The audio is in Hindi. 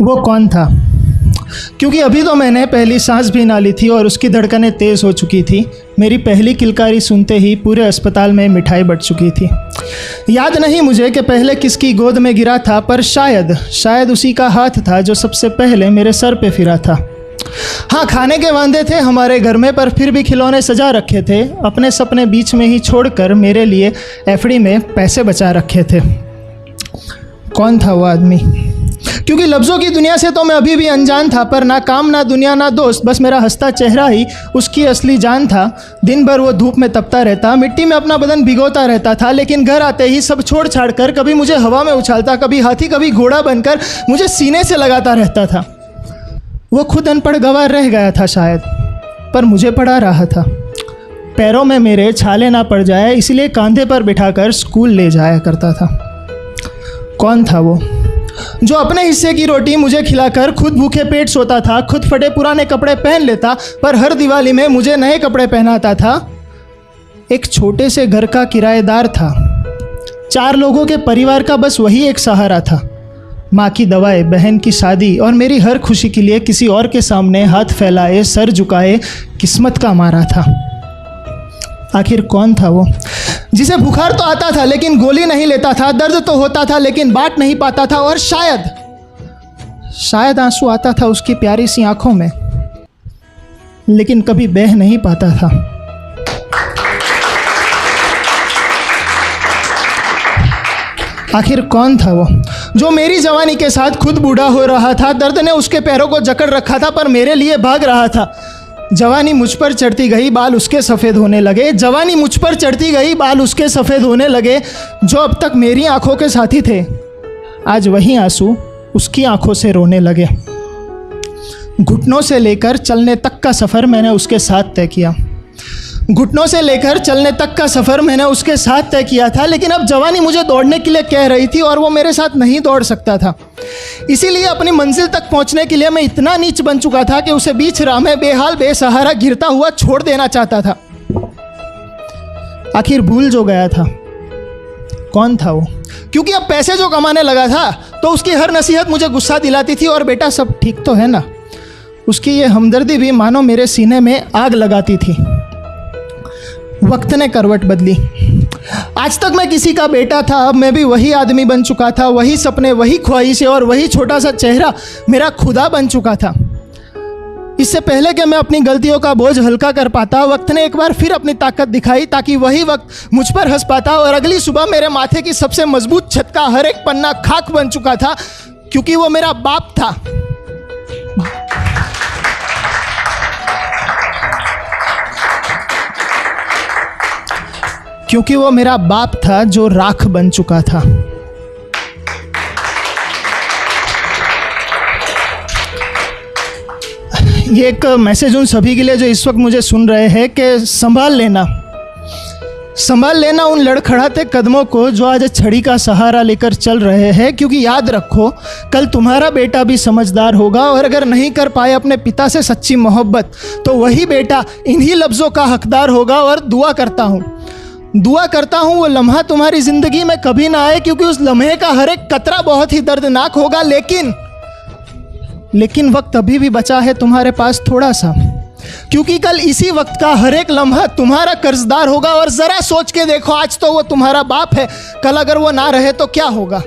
वो कौन था? क्योंकि अभी तो मैंने पहली सांस भी ना ली थी और उसकी धड़कनें तेज़ हो चुकी थी। मेरी पहली किलकारी सुनते ही पूरे अस्पताल में मिठाई बट चुकी थी। याद नहीं मुझे कि पहले किसकी गोद में गिरा था, पर शायद उसी का हाथ था जो सबसे पहले मेरे सर पे फिरा था। हाँ, खाने के वांदे थे हमारे घर में, पर फिर भी खिलौने सजा रखे थे। अपने सपने बीच में ही छोड़कर मेरे लिए एफडी में पैसे बचा रखे थे। कौन था वो आदमी? क्योंकि लफ्ज़ों की दुनिया से तो मैं अभी भी अनजान था, पर ना काम ना दुनिया ना दोस्त, बस मेरा हंसता चेहरा ही उसकी असली जान था। दिन भर वो धूप में तपता रहता, मिट्टी में अपना बदन भिगोता रहता था, लेकिन घर आते ही सब छोड़ छाड़ कर कभी मुझे हवा में उछालता, कभी हाथी कभी घोड़ा बनकर मुझे सीने से लगाता रहता था। वो खुद अनपढ़ गवार रह गया था शायद, पर मुझे पढ़ा रहा था। पैरों में मेरे छाले ना पड़ जाए इसलिए कंधे पर बिठाकर स्कूल ले जाया करता था। कौन था वो जो अपने हिस्से की रोटी मुझे खिलाकर खुद भूखे पेट सोता था, खुद फटे पुराने कपड़े पहन लेता, पर हर दिवाली में मुझे नए कपड़े पहनाता था? एक छोटे से घर का किराएदार था। 4 लोगों के परिवार का बस वही एक सहारा था। माँ की दवाएं, बहन की शादी और मेरी हर खुशी के लिए किसी और के सामने हाथ फैलाए, सर झुकाए किस्मत का मारा था। आखिर कौन था वो जिसे बुखार तो आता था लेकिन गोली नहीं लेता था, दर्द तो होता था लेकिन बांट नहीं पाता था, और शायद आंसू आता था उसकी प्यारी सी आंखों में, लेकिन कभी बह नहीं पाता था। आखिर कौन था वो जो मेरी जवानी के साथ खुद बूढ़ा हो रहा था? दर्द ने उसके पैरों को जकड़ रखा था, पर मेरे लिए भाग रहा था। जवानी मुझ पर चढ़ती गई, बाल उसके सफ़ेद होने लगे। जवानी मुझ पर चढ़ती गई, बाल उसके सफ़ेद होने लगे। जो अब तक मेरी आंखों के साथी थे, आज वही आंसू उसकी आंखों से रोने लगे। घुटनों से लेकर चलने तक का सफ़र मैंने उसके साथ तय किया। घुटनों से लेकर चलने तक का सफ़र मैंने उसके साथ तय किया था, लेकिन अब जवानी मुझे दौड़ने के लिए कह रही थी और वो मेरे साथ नहीं दौड़ सकता था। इसीलिए अपनी मंजिल तक पहुंचने के लिए मैं इतना नीच बन चुका था कि उसे बीच राह में बेहाल बेसहारा गिरता हुआ छोड़ देना चाहता था। आखिर भूल जो गया था। कौन था वो? क्योंकि अब पैसे जो कमाने लगा था तो उसकी हर नसीहत मुझे गुस्सा दिलाती थी। और बेटा सब ठीक तो है ना? उसकी ये हमदर्दी भी मानो मेरे सीने में आग लगाती थी। वक्त ने करवट बदली। आज तक मैं किसी का बेटा था, अब मैं भी वही आदमी बन चुका था। वही सपने, वही ख्वाहिशें और वही छोटा सा चेहरा मेरा खुदा बन चुका था। इससे पहले कि मैं अपनी गलतियों का बोझ हल्का कर पाता, वक्त ने एक बार फिर अपनी ताकत दिखाई, ताकि वही वक्त मुझ पर हंस पाता। और अगली सुबह मेरे माथे की सबसे मजबूत छत का हर एक पन्ना खाक बन चुका था, क्योंकि वो मेरा बाप था। क्योंकि वो मेरा बाप था जो राख बन चुका था। ये एक मैसेज उन सभी के लिए जो इस वक्त मुझे सुन रहे हैं कि संभाल लेना उन लड़खड़ाते कदमों को जो आज छड़ी का सहारा लेकर चल रहे हैं। क्योंकि याद रखो, कल तुम्हारा बेटा भी समझदार होगा, और अगर नहीं कर पाए अपने पिता से सच्ची मोहब्बत, तो वही बेटा इन्हीं लफ्ज़ों का हकदार होगा। और दुआ करता हूँ वो लम्हा तुम्हारी ज़िंदगी में कभी ना आए, क्योंकि उस लम्हे का हर एक कतरा बहुत ही दर्दनाक होगा। लेकिन वक्त अभी भी बचा है तुम्हारे पास थोड़ा सा, क्योंकि कल इसी वक्त का हर एक लम्हा तुम्हारा कर्जदार होगा। और ज़रा सोच के देखो, आज तो वो तुम्हारा बाप है, कल अगर वो ना रहे तो क्या होगा?